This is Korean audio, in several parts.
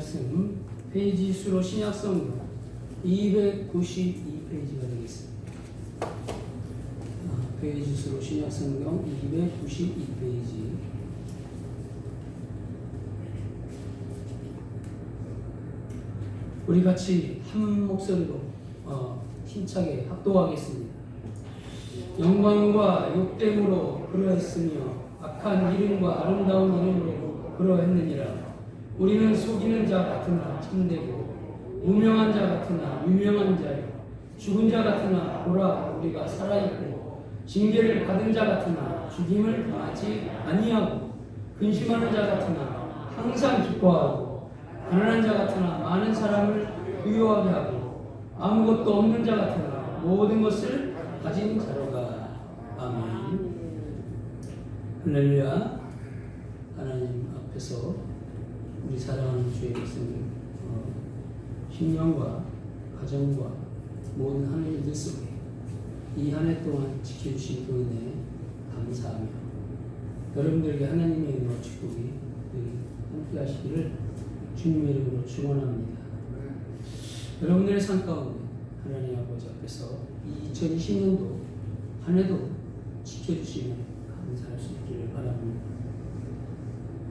말씀 페이지 수로 신약성경 292페이지가 되겠습니다. 페이지 수로 신약성경 292페이지. 우리 같이 한 목소리로 힘차게 합독하겠습니다. 영광과 욕됨으로 그러했으며 악한 이름과 아름다운 이름으로 그러했느니라. 우리는 속이는 자 같으나 참되고 무명한 자 같으나 유명한 자요 죽은 자 같으나 보라 우리가 살아있고 징계를 받은 자 같으나 죽임을 당하지 아니하고 근심하는 자 같으나 항상 기뻐하고 가난한 자 같으나 많은 사람을 부유하게 하고 아무것도 없는 자 같으나 모든 것을 가진 자로다. 아멘. 할렐루야. 하나님 앞에서 우리 사랑하는 주의 백성들 신령과 가정과 모든 하나님들 속에 이 한 해 동안 지켜주신 그 은혜에 감사하며 여러분들에게 하나님의 은혜와 축복이 함께 하시기를 주님의 이름으로 축원합니다. 여러분들의 삶 가운데 하나님 아버지 앞에서 이 2020년도 한 해도 지켜주시며 감사할 수 있기를 바랍니다.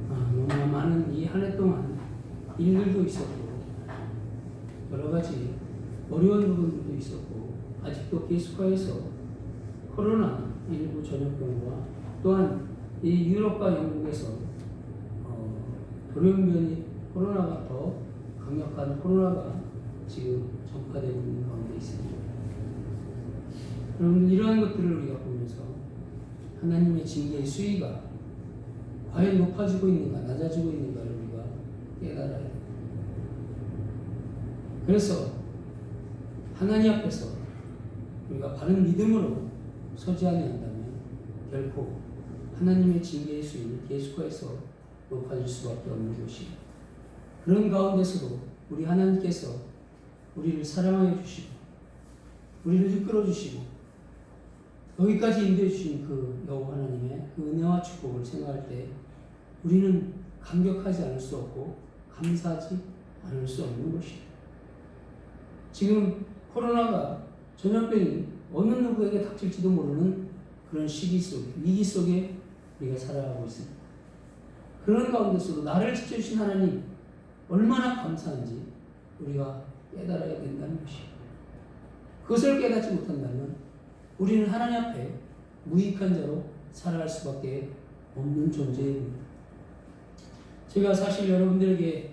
너무나 많은 이 한 해 동안 일들도 있었고 여러 가지 어려운 부분들도 있었고 아직도 계속해서 코로나19 전염병과 또한 이 유럽과 영국에서 돌연변이 코로나가 더 강력한 코로나가 지금 전파되고 있는 가운데 있습니다. 여러분 이러한 것들을 우리가 보면서 하나님의 징계의 수위가 과연 높아지고 있는가 낮아지고 있는가를 우리가 깨달아야 됩니다. 그래서 하나님 앞에서 우리가 바른 믿음으로 서지 아니한다면 결코 하나님의 징계의 수위는 계속해서 높아질 수밖에 없는 것이고 그런 가운데서도 우리 하나님께서 우리를 사랑하여 주시고 우리를 이끌어 주시고 여기까지 인도해 주신 그 여호와 하나님의 그 은혜와 축복을 생각할 때 우리는 감격하지 않을 수 없고 감사하지 않을 수 없는 것이에요. 지금 코로나가 전염병이 어느 누구에게 닥칠지도 모르는 그런 시기 속에 위기 속에 우리가 살아가고 있습니다. 그런 가운데서도 나를 지켜주신 하나님 얼마나 감사한지 우리가 깨달아야 된다는 것이에요. 그것을 깨닫지 못한다면 우리는 하나님 앞에 무익한 자로 살아갈 수밖에 없는 존재입니다. 제가 사실 여러분들에게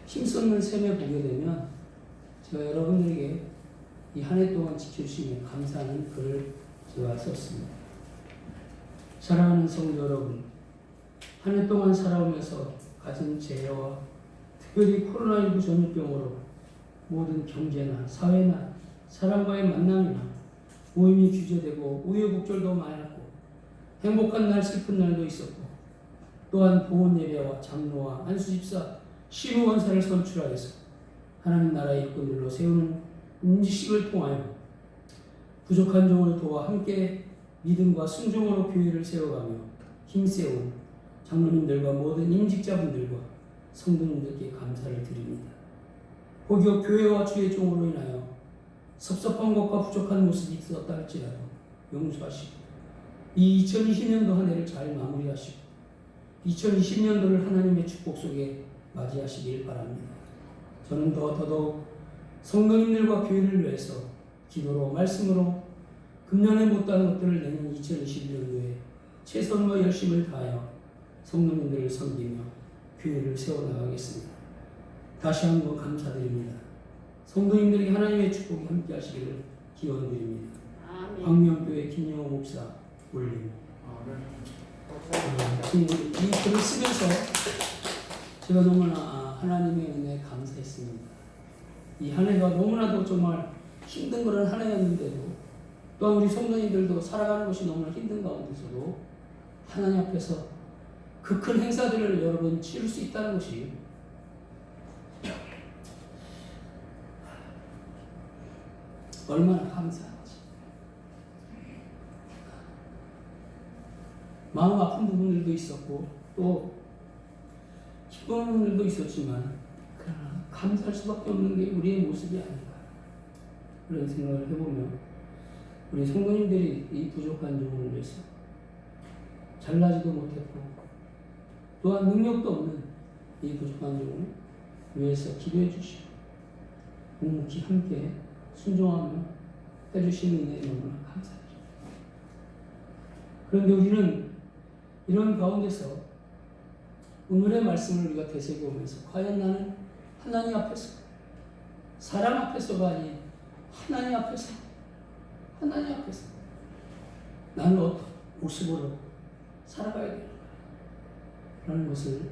힘쓰는 셈에 보게 되면 제가 여러분들에게 이 한 해 동안 지켜주시며 감사하는 글을 제가 썼습니다. 사랑하는 성도 여러분, 한 해 동안 살아오면서 가진 재해와 특별히 코로나19 전염병으로 모든 경제나 사회나 사람과의 만남이나 모임이 규제되고 우여곡절도 많았고 행복한 날 슬픈 날도 있었고 또한 보훈 예배와 장로와 안수집사 시루원사를 선출하여서 하나님 나라의 일꾼들로 세우는 임직식을 통하여 부족한 종을 도와 함께 믿음과 순종으로 교회를 세워가며 힘세운 장로님들과 모든 임직자분들과 성도님들께 감사를 드립니다. 혹여 교회와 주의 종으로 인하여 섭섭한 것과 부족한 모습이 있었다 할지라도 용서하시고 이 2020년도 한 해를 잘 마무리하시고 2020년도를 하나님의 축복 속에 맞이하시길 바랍니다. 저는 더더욱 성도님들과 교회를 위해서 기도로 말씀으로 금년에 못다한 것들을 내년 2021년도에 최선과 열심을 다하여 성도님들을 섬기며 교회를 세워나가겠습니다. 다시 한번 감사드립니다. 성도님들에게 하나님의 축복이 함께 하시기를 기원드립니다. 광명교회 김영호 목사 올림. 이 글을 쓰면서 제가 너무나 하나님의 은혜에 감사했습니다. 이 한 해가 너무나도 정말 힘든 그런 한 해였는데도 또한 우리 성도님들도 살아가는 것이 너무나 힘든 가운데서도 하나님 앞에서 그 큰 행사들을 여러 번 치를 수 있다는 것이 얼마나 감사한지. 마음 아픈 부분들도 있었고 또 기쁜 부분들도 있었지만 그러나 감사할 수밖에 없는 게 우리의 모습이 아닌가 그런 생각을 해보며 우리 성도님들이 이 부족한 종을 위해서 잘나지도 못했고 또한 능력도 없는 이 부족한 종을 위해서 기도해 주시고 묵묵히 함께 순종하며 해주시는 은혜에 너무나 감사드립니다. 그런데 우리는 이런 가운데서 오늘의 말씀을 우리가 되새겨보면서 과연 나는 하나님 앞에서 사람 앞에서가 아닌 하나님 앞에서 나는 어떤 모습으로 살아가야 되는가 라는 것을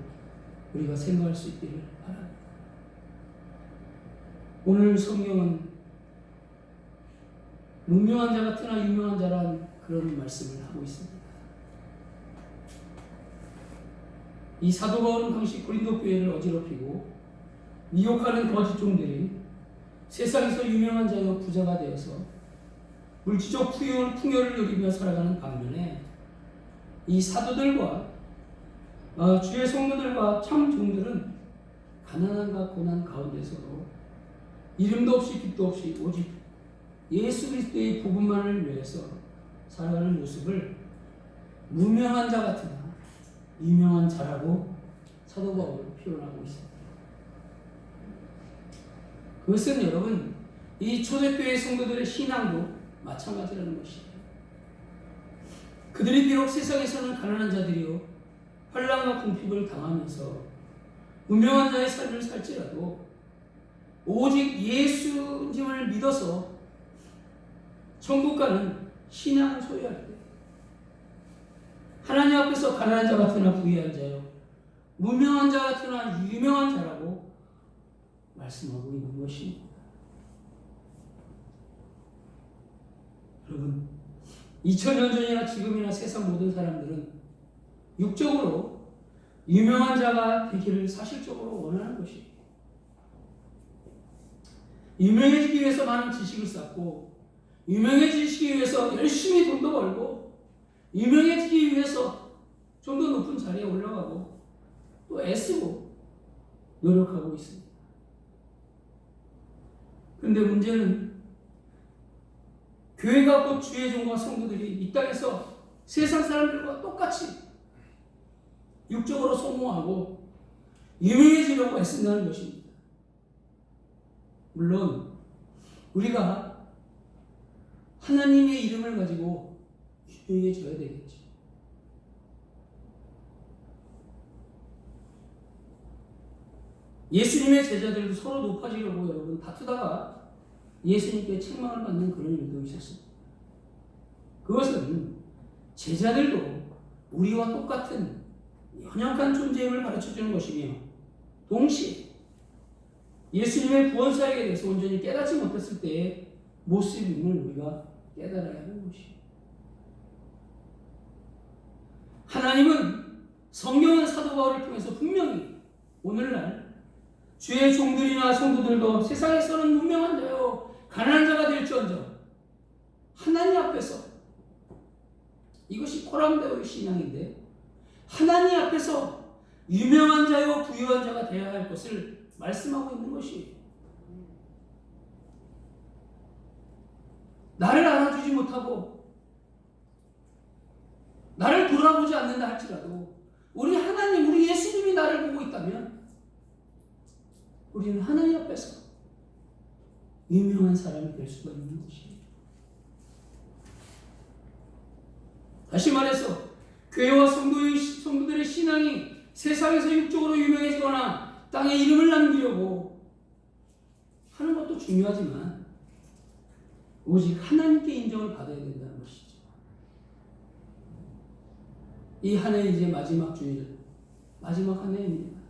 우리가 생각할 수 있기를 바랍니다. 오늘 성경은 무명한 자 같으나 유명한 자란 그런 말씀을 하고 있습니다. 이 사도 바울은 당시 고린도 교회를 어지럽히고 미혹하는 거짓 종들이 세상에서 유명한 자여 부자가 되어서 물질적 풍요를 누리며 살아가는 반면에 이 사도들과 주의 성도들과 참 종들은 가난함과 고난 가운데서도 이름도 없이 빛도 없이 오직 예수 그리스도의 복음만을 위해서 살아가는 모습을 무명한 자 같으나 유명한 자라고 사도 바울은 표현하고 있습니다. 그것은 여러분 이 초대교회 성도들의 신앙도 마찬가지라는 것이에요. 그들이 비록 세상에서는 가난한 자들이요 환난과 궁핍을 당하면서 무명한 자의 삶을 살지라도 오직 예수님을 믿어서 천국 가는 신앙을 소유할 때 하나님 앞에서 가난한 자 같으나 부유한 자요 무명한 자 같으나 유명한 자라고 말씀하고 있는 것입니다. 여러분 2000년 전이나 지금이나 세상 모든 사람들은 육적으로 유명한 자가 되기를 사실적으로 원하는 것이에요. 유명해지기 위해서 많은 지식을 쌓고 유명해지기 위해서 열심히 돈도 벌고 유명해지기 위해서 좀 더 높은 자리에 올라가고 또 애쓰고 노력하고 있습니다. 그런데 문제는 교회가 곧 주의 종과 성도들이 이 땅에서 세상 사람들과 똑같이 육적으로 소모하고 유명해지려고 애쓴다는 것입니다. 물론 우리가 하나님의 이름을 가지고 유명해져야 되겠죠. 예수님의 제자들도 서로 높아지려고 여러분 다투다가 예수님께 책망을 받는 그런 일도 있었습니다. 그것은 제자들도 우리와 똑같은 연약한 존재임을 가르쳐주는 것이며 동시에 예수님의 구원 사역에 대해서 온전히 깨닫지 못했을 때의 모습임을 우리가 깨달아야 하는 것이에요. 하나님은 성경은 사도 바울을 통해서 분명히 오늘날 주의 종들이나 성도들도 세상에서는 무명한 자요 가난한 자가 될지언정 하나님 앞에서 이것이 코람데오의 신앙인데 하나님 앞에서 유명한 자요 부유한 자가 되어야 할 것을 말씀하고 있는 것이에요. 나를 알아주지 못하고 나를 돌아보지 않는다 할지라도 우리 하나님, 우리 예수님이 나를 보고 있다면 우리는 하나님 앞에서 유명한 사람이 될 수가 있는 것이에요. 다시 말해서 교회와 성도들의 신앙이 세상에서 육적으로 유명해지거나 땅에 이름을 남기려고 하는 것도 중요하지만 오직 하나님께 인정을 받아야 된다는 것이죠. 이 한 해 이제 마지막 주일, 마지막 한 해입니다.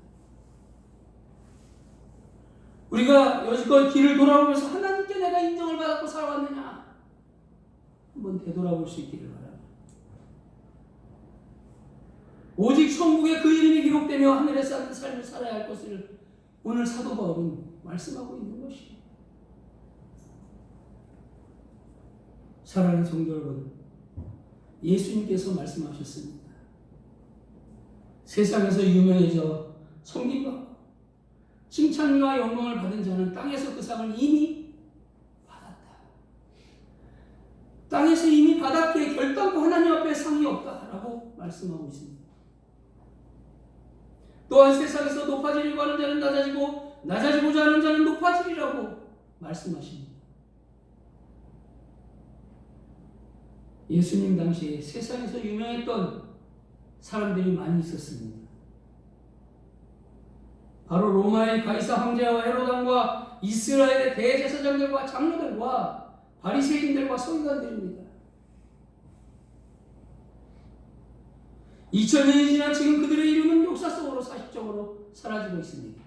우리가 여지껏 길을 돌아오면서 하나님께 내가 인정을 받았고 살아왔느냐 한번 되돌아볼 수 있기를 바랍니다. 오직 천국에 그 이름이 기록되며 하늘에 사는 삶을 살아야 할 것을 오늘 사도 바울은 말씀하고 있는 것이에요. 사랑하는 성도 여러분, 예수님께서 말씀하셨습니다. 세상에서 유명해져 섬김받고 칭찬과 영광을 받은 자는 땅에서 그 상을 이미 받았다. 땅에서 이미 받았기에 결단코 하나님 앞에 상이 없다라고 말씀하고 있습니다. 또한 세상에서 높아지려고 하는 자는 낮아지고 낮아지고자 하는 자는 높아지리라고 말씀하십니다. 예수님 당시에 세상에서 유명했던 사람들이 많이 있었습니다. 바로 로마의 가이사 황제와 헤로당과 이스라엘의 대제사장들과 장로들과 바리새인들과 서기관들입니다. 2000년이 지난 지금 그들의 이름은 역사 속으로 사실적으로 사라지고 있습니다.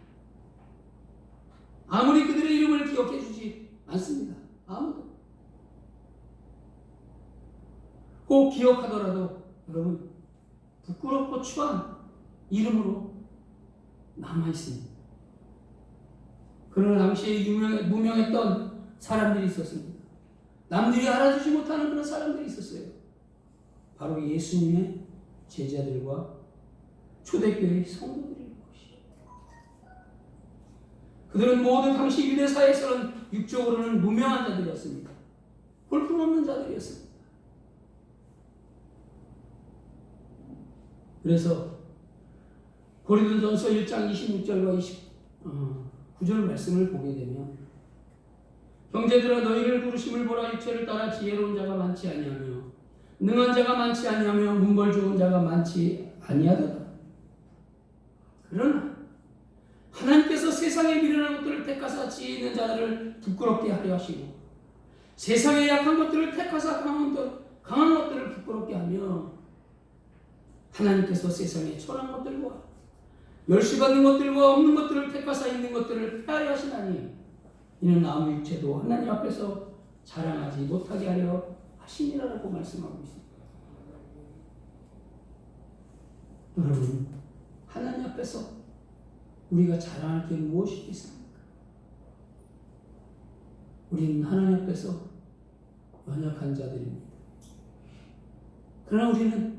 아무리 그들의 이름을 기억해 주지 않습니다. 아무도. 꼭 기억하더라도 여러분 부끄럽고 추한 이름으로 남아있습니다. 그러나 당시에 무명했던 사람들이 있었습니다. 남들이 알아주지 못하는 그런 사람들이 있었어요. 바로 예수님의 제자들과 초대교회 성도들인 것이죠. 그들은 모두 당시 유대사에서는 육적으로는 무명한 자들이었습니다. 볼품없는 자들이었습니다. 그래서 고린도전서 1장 26절과 29절 말씀을 보게 되면 형제들아 너희를 부르심을 보라 육체를 따라 지혜로운 자가 많지 아니하며 능한 자가 많지 아니하며 문벌 좋은 자가 많지 아니하도다. 그러나 하나님께서 세상에 미련한 것들을 택하사 지혜 있는 자들을 부끄럽게 하려 하시고 세상에 약한 것들을 택하사 강한 것들을 부끄럽게 하며 하나님께서 세상에 천한 것들과 멸시받는 것들과 없는 것들을 택하사 있는 것들을 폐하려 하시나니 이는 아무 육체도 하나님 앞에서 자랑하지 못하게 하려 하시니라라고 말씀하고 있습니다. 여러분, 하나님 앞에서 우리가 자랑할 게 무엇이 있습니까? 우리는 하나님 앞에서 연약한 자들입니다. 그러나 우리는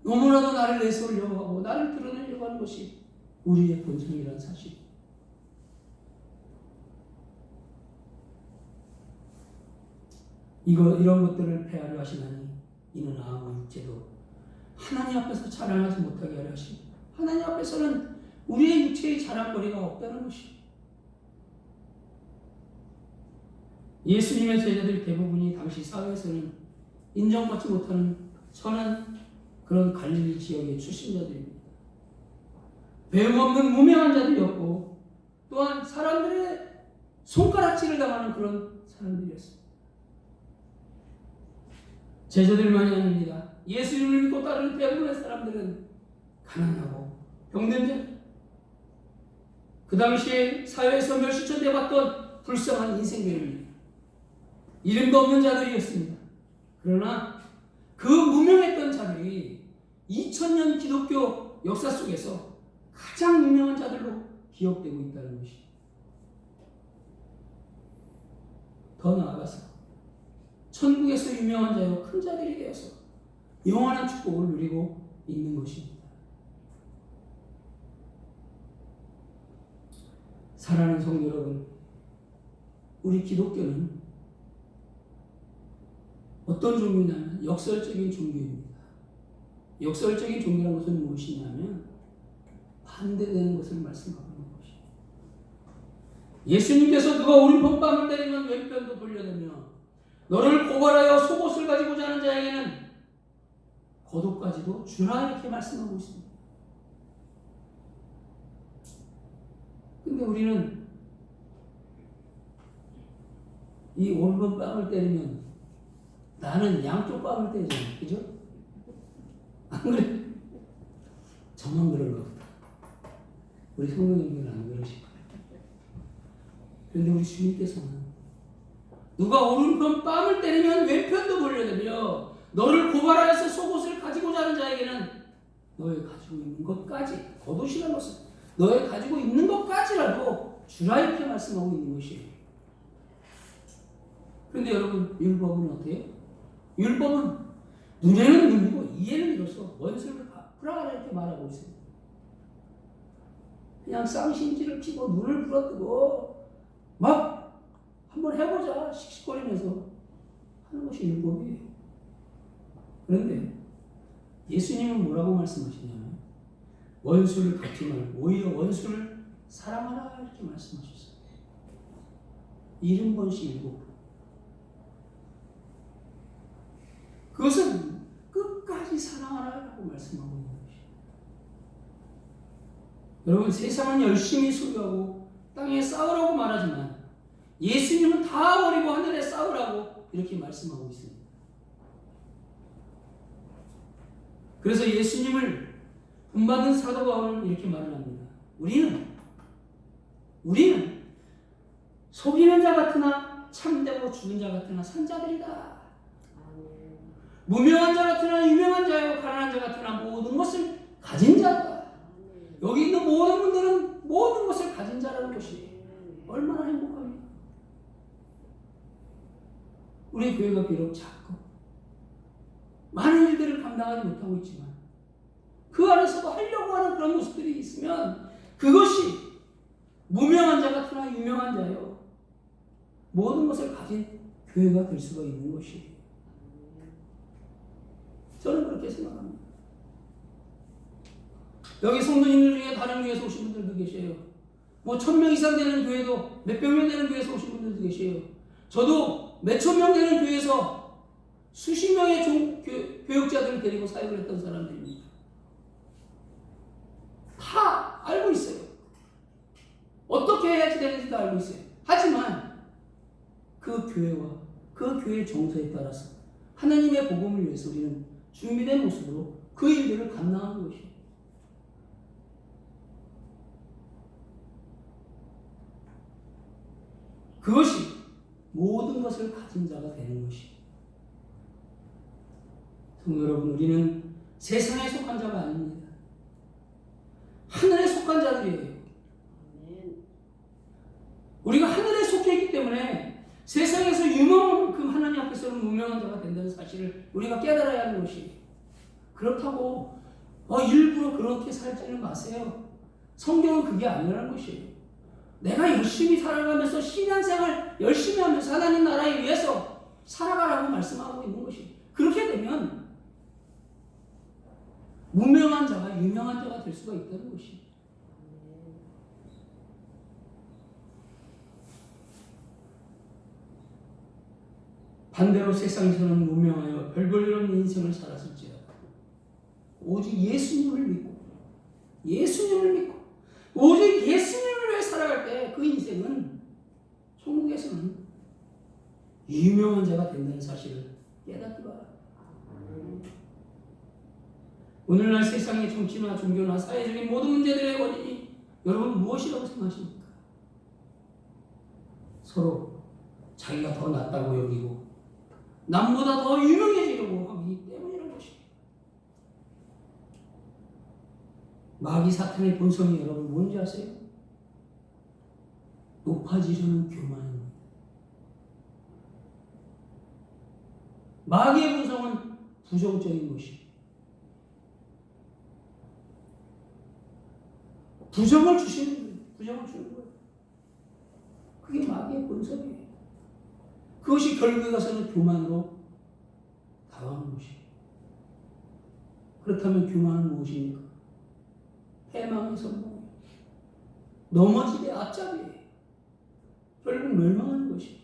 너무나도 나를 내세우려고 하고 나를 드러내려고 하는 것이 우리의 본성이라는 사실입니다. 이런 것들을 폐하려 하시나니 이는 아무 육체도 하나님 앞에서 자랑하지 못하게 하려 하시고 하나님 앞에서는 우리의 육체의 자랑거리가 없다는 것입니다. 예수님의 제자들 대부분이 당시 사회에서는 인정받지 못하는 선한 그런 갈릴리 지역의 출신자들입니다. 배움없는 무명한 자들이었고 또한 사람들의 손가락질을 당하는 그런 사람들이었습니다. 제자들만이 아닙니다. 예수님을 믿고 따르는 대부분의 사람들은 가난하고 병든 자, 그 당시에 사회에서 멸시처대받던 불쌍한 인생들입니다. 이름도 없는 자들이었습니다. 그러나 그 무명했던 자들이 2000년 기독교 역사 속에서 가장 유명한 자들로 기억되고 있다는 것이죠. 더 나아가서 천국에서 유명한 자요 큰 자들이 되어서 영원한 축복을 누리고 있는 것입니다. 사랑하는 성도 여러분, 우리 기독교는 어떤 종교냐면 역설적인 종교입니다. 역설적인 종교라는 것은 무엇이냐면 반대되는 것을 말씀하고 있는 것입니다. 예수님께서 누가 오른편 뺨을 때리면 왼편도 돌려내며 너를 고발하여 속옷을 가지고자 하는 자에게는 겉옷까지도 주라 이렇게 말씀하고 있습니다. 근데 우리는 이 오른편 뺨을 때리면 나는 양쪽 뺨을 때리잖아요. 그죠? 안 그래? 저만 그런가 보다. 우리 성도님들은 안 그러실 거예요. 그런데 우리 주님께서는 누가 오른편 뺨을 때리면 왼편도 돌려내며 너를 고발하여서 속옷을 가지고자 하는 자에게는 너의 가지고 있는 것까지, 겉옷이라는 것은 너의 가지고 있는 것까지라도 주라 이렇게 말씀하고 있는 것이에요. 그런데 여러분, 율법은 어때요? 율법은 눈에는 눈이고 이해는 이로써 원수를 갚으라 이렇게 말하고 있습니다. 그냥 쌍심지를 피고 눈을 부러뜨고 막 한번 해보자 씩씩거리면서 하는 것이 율법이에요. 그런데 예수님은 뭐라고 말씀하시냐면 원수를 갚지 말고 오히려 원수를 사랑하라 이렇게 말씀하셨어요. 70번씩 7번. 그것은 끝까지 사랑하라고 말씀하고 있는 것이에요. 여러분, 세상은 열심히 소유하고 땅에 싸우라고 말하지만 예수님은 다 버리고 하늘에 싸우라고 이렇게 말씀하고 있습니다. 그래서 예수님을 본받은 사도 바울은 이렇게 말을 합니다. 우리는 속이는 자 같으나 참되고 죽은 자 같으나 산 자들이다. 무명한 자 같으나 유명한 자요, 가난한 자 같으나 모든 것을 가진 자다. 여기 있는 모든 분들은 모든 것을 가진 자라는 것이 얼마나 행복합니까? 우리 교회가 비록 작고 많은 일들을 감당하지 못하고 있지만 그 안에서도 하려고 하는 그런 모습들이 있으면 그것이 무명한 자 같으나 유명한 자요, 모든 것을 가진 교회가 될 수가 있는 것이에요. 저는 그렇게 생각합니다. 여기 성도님들 중에 다른 교회에서 오신 분들도 계세요. 뭐 1000명 이상 되는 교회도 몇백 명 되는 교회에서 오신 분들도 계세요. 저도 몇천 명 되는 교회에서 수십 명의 교육자들을 데리고 사역을 했던 사람들입니다. 다 알고 있어요. 어떻게 해야지 되는지도 알고 있어요. 하지만 그 교회와 그 교회의 정서에 따라서 하나님의 복음을 위해서 우리는 준비된 모습으로 그 일들을 감당하는 것이에요. 그것이 모든 것을 가진 자가 되는 것이에요. 성도 여러분, 우리는 세상에 속한 자가 아닙니다. 하늘에 속한 자들이에요. 우리가 하늘에 속해 있기 때문에 세상에서 유명한 만큼 하나님 앞에서는 무명한 자가 된다는 사실을 우리가 깨달아야 하는 것이에요. 그렇다고 일부러 그렇게 살지는 마세요. 성경은 그게 아니라는 것이에요. 내가 열심히 살아가면서 신앙생활 열심히 하면서 하나님 나라에 위해서 살아가라고 말씀하고 있는 것이에요. 그렇게 되면 무명한 자가 유명한 자가 될 수가 있다는 것이에요. 반대로 세상에서는 무명하여 별볼 일 없는 인생을 살았을지라도 오직 예수님을 믿고 오직 예수님을 위해 살아갈 때 그 인생은 천국에서는 유명한 자가 된다는 사실을 깨닫기 바랍니다. 오늘날 세상의 정치나 종교나 사회적인 모든 문제들의 원인이 여러분 무엇이라고 생각하십니까? 서로 자기가 더 낫다고 여기고 남보다 더 유명해지려고 하기 때문이라는 것입니다. 마귀 사탄의 본성이 여러분 뭔지 아세요? 높아지려는 교만입니다. 마귀의 본성은 부정적인 것입니다. 부정을 주는 거예요. 그게 마귀의 본성이에요. 그것이 결국에 가서는 교만으로 다가오는 것이에요. 그렇다면 교만은 무엇입니까? 패망의 선봉이에요. 넘어지게 앞잡이에요. 결국 멸망하는 것이에요.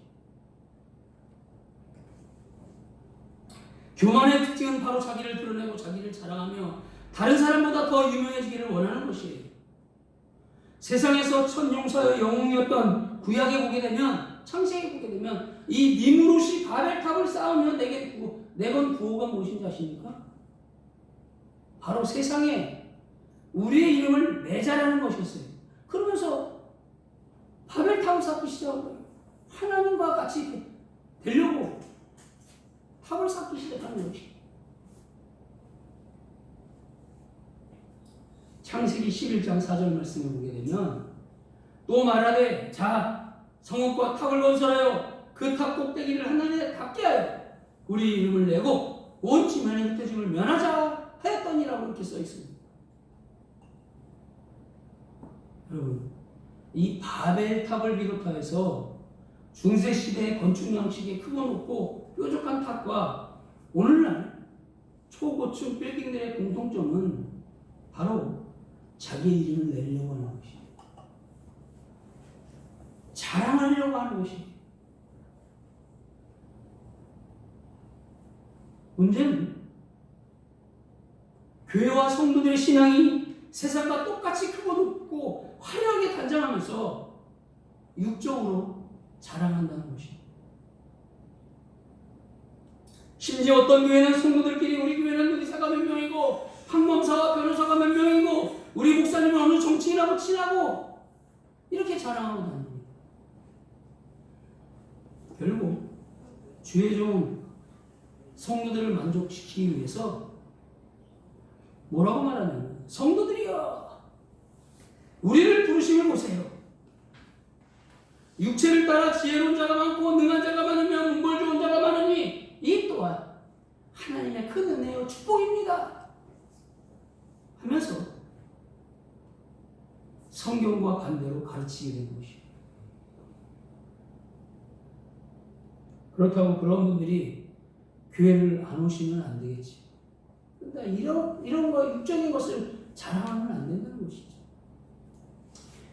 교만의 특징은 바로 자기를 드러내고 자기를 자랑하며 다른 사람보다 더 유명해지기를 원하는 것이에요. 세상에서 천용사의 영웅이었던 구약에 보게 되면, 창세기에 보게 되면 이 니므롯이 바벨탑을 쌓으면 내건 구호가 무엇인지 아십니까? 바로 세상에 우리의 이름을 매자라는 것이었어요. 그러면서 바벨탑을 쌓기 시작한 거예요. 하나님과 같이 되려고 탑을 쌓기 시작하는 것이. 창세기 11장 4절 말씀을 보게 되면 또 말하되 자 성읍과 탑을 건설하여 그 탑 꼭대기를 하나님에 닿게 하여 우리 이름을 내고 온 지면의 흩어짐을 면하자 하였더니라 그렇게 써 있습니다. 여러분, 이 바벨탑을 비롯하여서 중세시대의 건축 양식의 크고 높고 뾰족한 탑과 오늘날 초고층 빌딩들의 공통점은 바로 자기의 이름을 내려고 하는 것이에요. 자랑하려고 하는 것이에요. 문제는 교회와 성도들의 신앙이 세상과 똑같이 크고 높고 화려하게 단장하면서 육적으로 자랑한다는 것입니다. 심지어 어떤 교회는 성도들끼리 우리 교회는 의사가 몇 명이고 판검사와 변호사가 몇 명이고 우리 목사님은 어느 정치인하고 친하고 이렇게 자랑하고 다닙니다. 결국 주의 종 성도들을 만족시키기 위해서 뭐라고 말하냐면 성도들이여 우리를 부르심을 보세요. 육체를 따라 지혜로운 자가 많고 능한 자가 많으며 문벌 좋은 자가 많으니 이 또한 하나님의 큰 은혜요 축복입니다 하면서 성경과 반대로 가르치게 된 것이에요. 그렇다고 그런 분들이 교회를 안 오시면 안 되겠지. 그러니까 이런 거 육적인 것을 자랑하면 안 된다는 것이죠.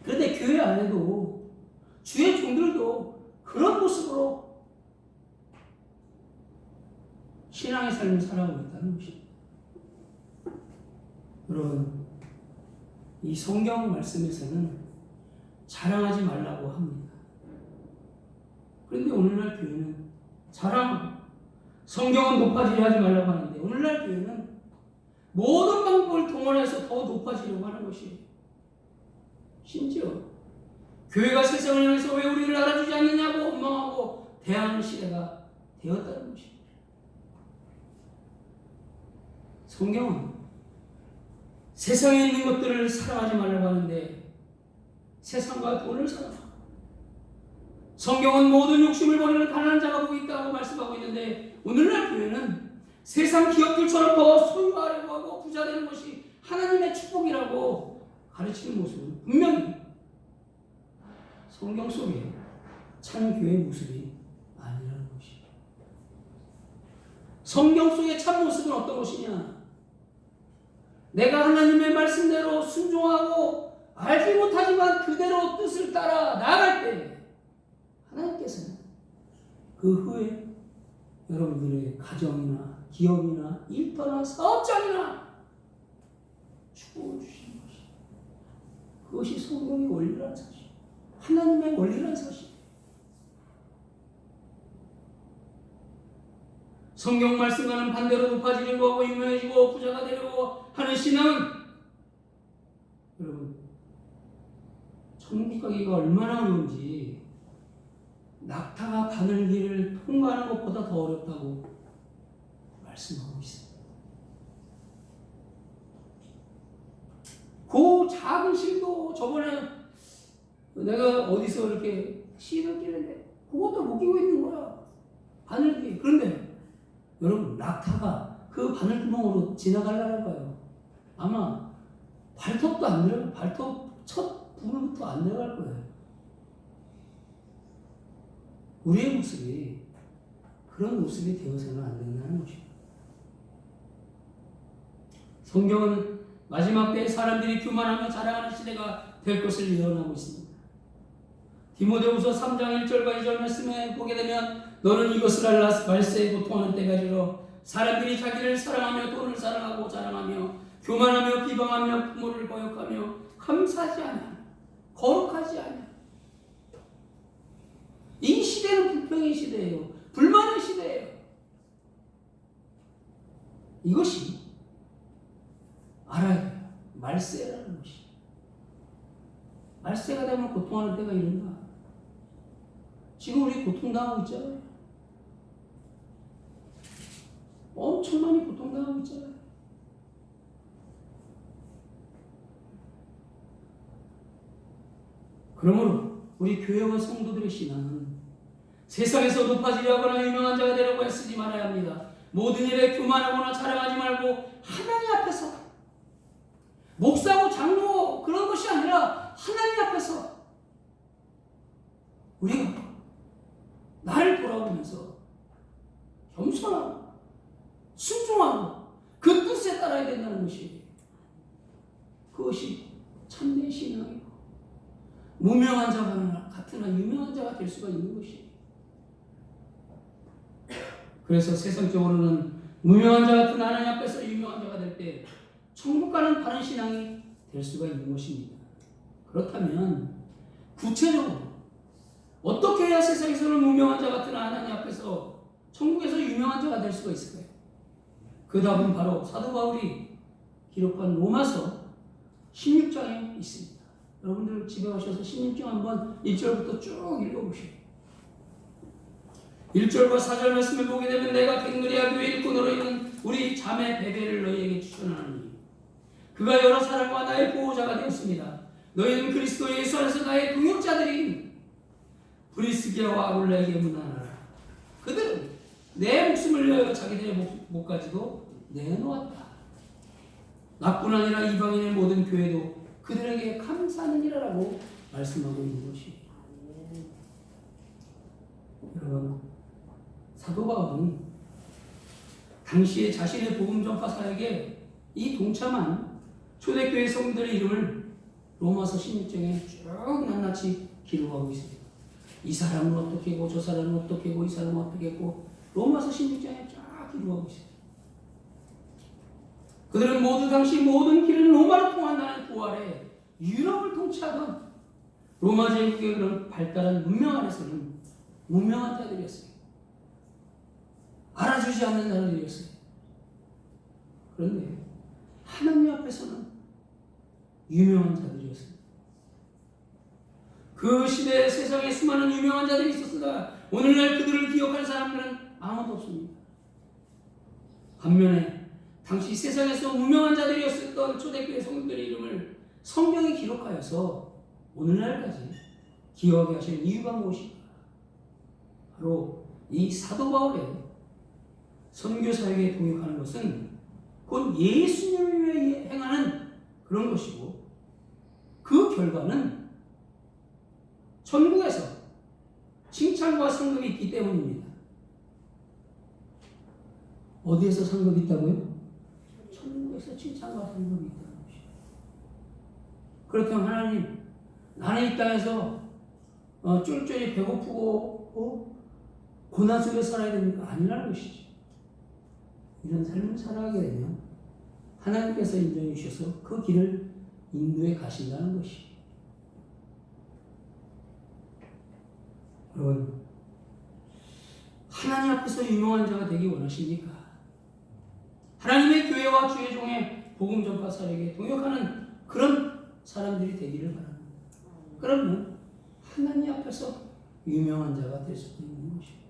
그런데 교회 안에도 주의 종들도 그런 모습으로 신앙의 삶을 살아가고 있다는 것입니다. 여러분, 이 성경 말씀에서는 자랑하지 말라고 합니다. 그런데 오늘날 교회는 성경은 높아지려 하지 말라고 하는데 오늘날 교회는 모든 방법을 동원해서 더 높아지려고 하는 것이에요. 심지어 교회가 세상을 향해서 왜 우리를 알아주지 않느냐고 원망하고 대하는 시대가 되었다는 것입니다. 성경은 세상에 있는 것들을 사랑하지 말라고 하는데 세상과 돈을 사랑하고 성경은 모든 욕심을 버리는 가난한 자가 복이 있다고 말씀하고 있는데 오늘날 교회는 세상 기업들처럼 더 소유하려고 하고 부자 되는 것이 하나님의 축복이라고 가르치는 모습은 분명히 성경 속에 참 교회의 모습이 아니라는 것이죠. 성경 속의 참 모습은 어떤 것이냐? 내가 하나님의 말씀대로 순종하고 알지 못하지만 그대로 뜻을 따라 나아갈 때 하나님께서는 그 후에 여러분들의 가정이나 기업이나 일터나 사업장이나 축복을 주시는 것이 그것이 성경의 원리라는 사실, 하나님의 원리라는 사실. 성경 말씀과는 반대로 높아지려고 하고 유명해지고 부자가 되려고 하는 신앙은 여러분 천국 가기가 얼마나 어려운지 낙타가 바늘길을 통과하는 것보다 더 어렵다고 말씀하고 있습니다. 그 작은 실도 저번에 내가 어디서 이렇게 실을 끼는데 그것도 못 끼고 있는 거야. 바늘길. 그런데 여러분 낙타가 그 바늘구멍으로 지나가려고 봐요. 아마 발톱도 안 들어가요. 발톱 첫 부분부터 안 들어갈 거예요. 우리의 모습이 그런 모습이 되어서는 안 된다는 것입니다. 성경은 마지막 때에 사람들이 교만하며 자랑하는 시대가 될 것을 예언하고 있습니다. 디모데후서 3장 1절과 2절 말씀에 보게 되면 너는 이것을 알라 말세에 고통하는 때가 이르러 사람들이 자기를 사랑하며 돈을 사랑하고 자랑하며 교만하며 비방하며 부모를 거역하며 감사하지 않아 거룩하지 않아. 이 시대는 불평의 시대예요. 불만의 시대예요. 이것이 알아야 돼요. 말세라는 것이. 말세가 되면 고통하는 때가 이른다. 지금 우리 고통당하고 있잖아요. 엄청 많이 고통당하고 있잖아요. 그러므로 우리 교회와 성도들의 신앙은 세상에서 높아지려 하거나 유명한 자가 되려고 애쓰지 말아야 합니다. 모든 일에 교만하거나 자랑하지 말고 하나님 앞에서 알아야 된다는 것이에요. 그것이 참된 신앙이고 무명한 자 같으나 유명한 자가 될 수가 있는 것이에요. 그래서 세상적으로는 무명한 자 같은 하나님 앞에서 유명한 자가 될 때 천국 가는 바른 신앙이 될 수가 있는 것입니다. 그렇다면 구체적으로 어떻게 해야 세상에서는 무명한 자 같은 하나님 앞에서 천국에서 유명한 자가 될 수가 있을까요? 그 답은 바로 사도 바울이 기록한 로마서 16장에 있습니다. 여러분들 집에 오셔서 16장 한번 1절부터 쭉 읽어보시오. 1절과 4절 말씀을 보게 되면 내가 갱그리아 교회 일꾼으로 있는 우리 자매 베베를 너희에게 추천하노니 그가 여러 사람과 나의 보호자가 되었습니다. 너희는 그리스도 예수 안에서 나의 동역자들인 브리스기아와 아굴라에게 문안하라. 그들은 내 목숨을 위하여 자기들의 목까지도 내놓았다. 나뿐 아니라 이방인의 모든 교회도 그들에게 감사하느니라라고 말씀하고 있는 것이. 여러분, 사도 바울은 당시에 자신의 복음 전파 사역에 이 동참한 초대교회 성도들의 이름을 로마서 16장에 쭉 낱낱이 기록하고 있습니다. 이 사람은 어떻게 하고 저 사람은 어떻게 하고 이 사람은 어떻게 했고 로마서 16장에 쫙 기록하고 있습니다. 그들은 모두 당시 모든 길은 로마로 통한다는 부활에 유럽을 통치하던 로마 제국의 그런 발달한 문명 안에서는 무명한 자들이었어요. 알아주지 않는 자들이었어요. 그런데 하나님 앞에서는 유명한 자들이었습니다. 그 시대에 세상에 수많은 유명한 자들이 있었으나 오늘날 그들을 기억할 사람들은 아무도 없습니다. 반면에 당시 세상에서 무명한 자들이었던 초대교회 성도들의 이름을 성경에 기록하여서 오늘날까지 기억하게 하시는 이유가 무엇인가? 바로 이 사도 바울의 선교 사역에 동역하는 것은 곧 예수님을 위해 행하는 그런 것이고 그 결과는 천국에서 칭찬과 상급이 있기 때문입니다. 어디에서 상급이 있다고요? 천국에서 칭찬과 상급이 있다는 것이죠. 그렇다면 하나님, 나는 이 땅에서 쫄쫄이 배고프고 고난 속에 살아야 됩니까? 아니라는 것이죠. 이런 삶을 살아가게 되면 하나님께서 인정해 주셔서 그 길을 인도해 가신다는 것이. 여러분, 하나님 앞에서 유명한 자가 되기 원하십니까? 하나님의 교회와 주의 종의 복음 전파 사역에 동역하는 그런 사람들이 되기를 바랍니다. 그러면 하나님 앞에서 유명한 자가 될 수 있는 것입니다.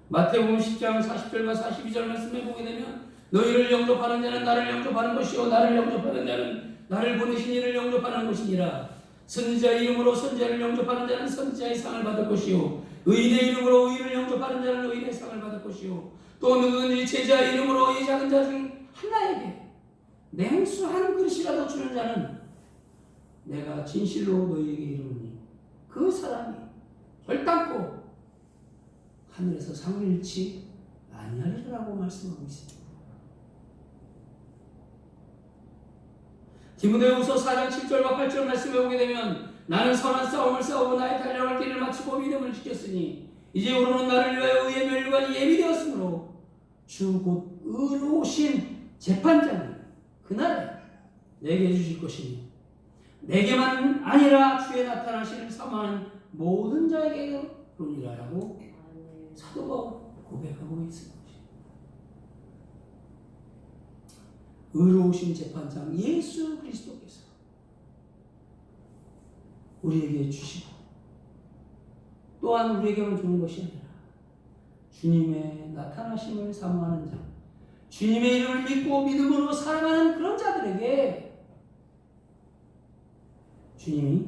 마태복음 10장 40절과 42절 말씀에 보게 되면 너희를 영접하는 자는 나를 영접하는 것이요 나를 영접하는 자는 나를 보내신 이를 영접하는 것이니라. 선지자의 이름으로 선지자를 영접하는 자는 선지자의 상을 받을 것이요 의인의 이름으로 의인을 영접하는 자는 의인의 상을 받을 것이요 또 누구든지 제자의 이름으로 이 작은 자 중 하나에게 냉수 한 그릇이라도 주는 자는 내가 진실로 너희에게 이르노니 그 사람이 결단코 하늘에서 상을 잃지 아니하리라고 말씀하고 있습니다. 디모데후서 4장 7절과 8절 말씀에 보게 되면 나는 선한 싸움을 싸우고 나의 달려갈 길을 마치고 믿음을 지켰으니 이제 오르는 나를 위하여 의의 멸관이 예비되었으므로 주 곧 의로우신 재판장이 그날에 내게 주실 것이니 내게만 아니라 주의 나타나시는 사모하는 모든 자에게로니라라고 사도가 고백하고 있습니다. 의로우신 재판장 예수 그리스도께서 우리에게 주시고 또한 우리에게만 주는 것이 아니라 주님의 나타나심을 사모하는 자, 주님의 이름을 믿고 믿음으로 살아가는 그런 자들에게 주님이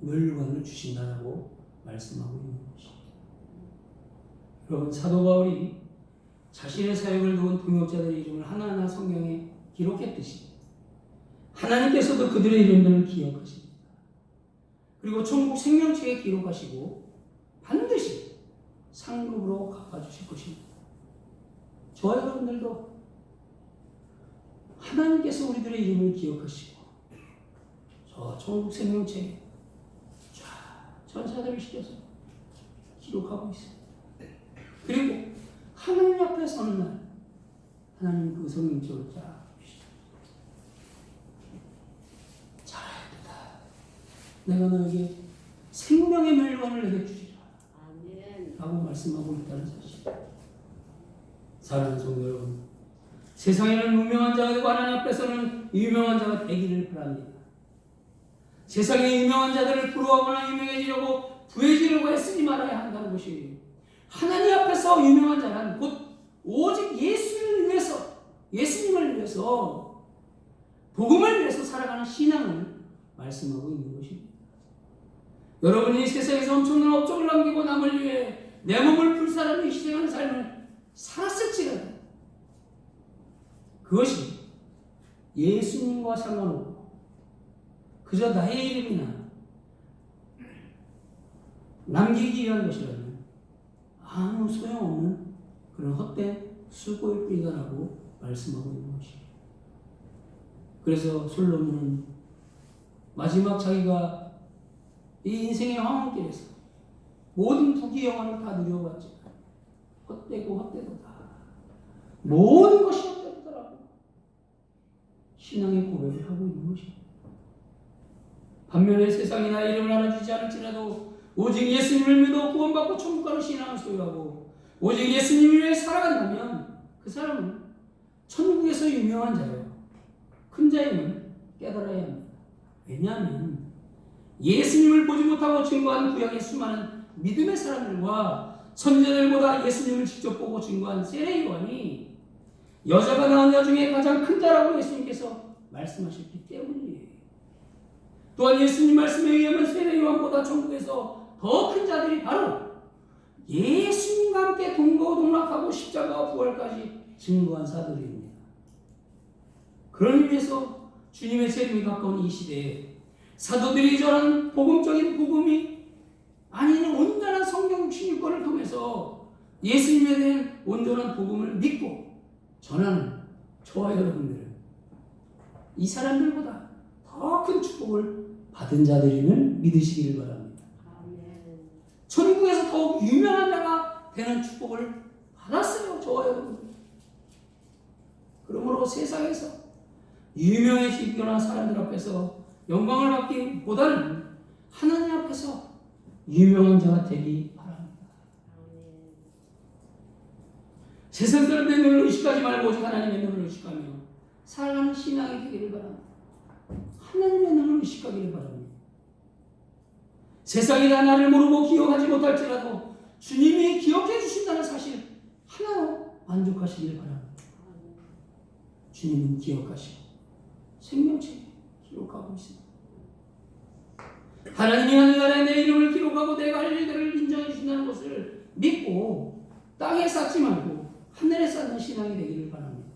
멸관을 주신다라고 말씀하고 있는 것입니다. 여러분, 사도 바울이 자신의 사역을 도운 동역자들의 이름을 하나하나 성경에 기록했듯이 하나님께서도 그들의 이름들을 기억하십니다. 그리고 천국 생명책에 기록하시고 반드시 상급으로 갚아주실 것입니다. 저와 여러분들도 하나님께서 우리들의 이름을 기억하시고 저 천국 생명체에 전사들을 시켜서 기록하고 있습니다. 그리고 하나님 앞에 서는 날 하나님 그 성령적으로 잘하였다. 내가 너에게 생명의 멸관을 내게 주리라. 아멘. 라고 말씀하고 있다는 사실. 사랑하는 성도 여러분, 세상에는 무명한 자가 되고 하나님 앞에서는 유명한 자가 되기를 바랍니다. 세상의 유명한 자들을 부러워하거나 유명해지려고 부해지려고 애쓰지 말아야 한다는 것이, 하나님 앞에서 유명한 자란 곧 오직 예수를 위해서, 예수님을 위해서, 복음을 위해서 살아가는 신앙을 말씀하고 있는 것입니다. 여러분이 세상에서 엄청난 업적을 남기고 남을 위해 내 몸을 불사르며 희생하는 삶을 살았을지라도 그것이 예수님과 상관없고 그저 나의 이름이나 남기기 위한 것이라면 아무 소용없는 그런 헛된 수고일 뿐이다라고 말씀하고 있는 것입니다. 그래서 솔로몬은 마지막 자기가 이 인생의 황혼길에서 모든 부귀 영화를 다 누려봤지만 헛되고 헛되도다, 모든 것이 헛되더라고 신앙의 고백을 하고 있는 것입니다. 반면에 세상이 나의 이름을 알아주지 않을지라도 오직 예수님을 믿어 구원받고 천국 가는 신앙을 소유하고 오직 예수님을 위해 살아간다면 그 사람은 천국에서 유명한 자요, 큰 자임을 깨달아야 합니다. 왜냐하면 예수님을 보지 못하고 증거한 구약의 수많은 믿음의 사람들과 선지자들보다 예수님을 직접 보고 증거한 세례 요한이 여자가 낳은 자 중에 가장 큰 자라고 예수님께서 말씀하셨기 때문이에요. 또한 예수님 말씀에 의하면 세례 요한보다 천국에서 더 큰 자들이 바로 예수님과 함께 동거동락하고 십자가와 부활까지 증거한 사도들입니다. 그런 의미에서 주님의 재림이 가까운 이 시대에 사도들이 전한 복음적인 복음이 아닌 온전한 성경 66권을 통해서 예수님에 대한 온전한 복음을 믿고 전하는 저와 여러분들은 이 사람들보다 더 큰 축복을 받은 자들임을 믿으시기를 바랍니다. 천국에서 더욱 유명한 자가 되는 축복을 받았어요, 저와 여러분. 그러므로 세상에서 유명해지거나 사람들 앞에서 영광을 받기보다는 하나님 앞에서 유명한 자가 되기 바랍니다. 세상 사람들의 눈을 의식하지 말고 오직 하나님의 눈을 의식하며 살아가는 신앙이 되기를 바랍니다. 하나님의 눈을 의식하기를 바랍니다. 세상이 다 나를 모르고 기억하지 못할지라도 주님이 기억해 주신다는 사실 하나로 만족하시기를 바랍니다. 주님은 기억하시고 생명체에 기록하고 있습니다. 하나님이 하늘나라에 내 이름을 기록하고 내가 할 일들을 인정해 주신다는 것을 믿고 땅에 쌓지 말고 하늘에 쌓는 신앙이 되기를 바랍니다.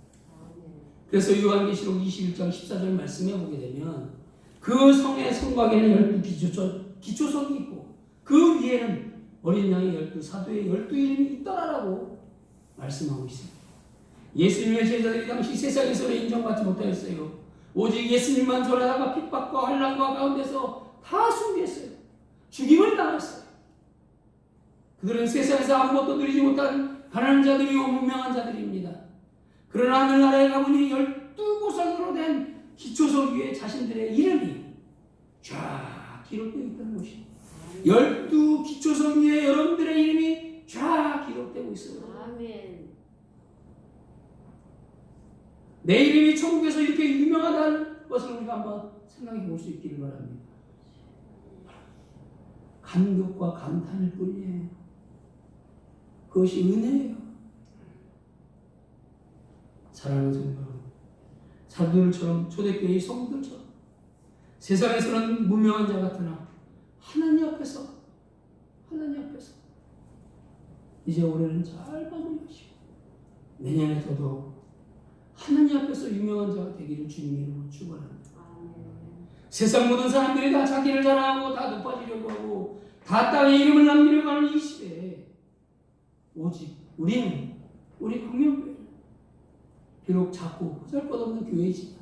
그래서 요한계시록 21장 14절 말씀해 보게 되면 그 성의 성곽에는 12 기초석이 있고 그 위에는 어린 양의 12사도의 12이름이 있더라라고 말씀하고 있습니다. 예수님의 제자들이 당시 세상에서는 인정받지 못하였어요. 오직 예수님만 전하다가 핍박과 환난과 가운데서 다 숭배했어요. 죽임을 당했어요. 그들은 세상에서 아무것도 누리지 못한 가난한 자들이요 무명한 자들입니다. 그러나 하늘나라에 가보니 12구석으로 된 기초석 위에 자신들의 이름이 쫙 기록되어 있다는 것입니다. 12기초석 위에 여러분들의 이름이 쫙 기록되고 있어요. 아멘. 내 이름이 천국에서 이렇게 유명하다는 것을 우리가 한번 생각해 볼 수 있기를 바랍니다. 감격과 감탄일 뿐이에요. 그것이 은혜예요. 사랑하는 성도 여러분, 사도들처럼 초대교회의 성도들처럼 세상에서는 무명한 자 같으나 하나님 앞에서 이제 올해는 잘 마무리하시고 내년에 더더욱 하나님 앞에서 유명한 자가 되기를 주님의 이름으로 축원합니다. 세상 모든 사람들이 다 자기를 자랑하고 다 높아지려고 하고 다 땅에 이름을 남기려고 하는 이 시대에 오직 우리는 우리 광명교회는 비록 작고 보잘것없는 교회이지만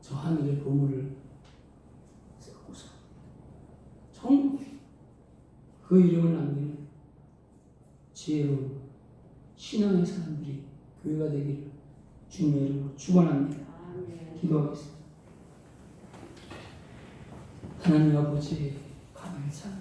저 하늘의 보물을 쌓고서 전국 그 이름을 남기는 지혜로운 신앙의 사람들이 교회가 되기를 주님의 이름으로 축원합니다. 기도하겠습니다. 하나님 아버지 감사합니다.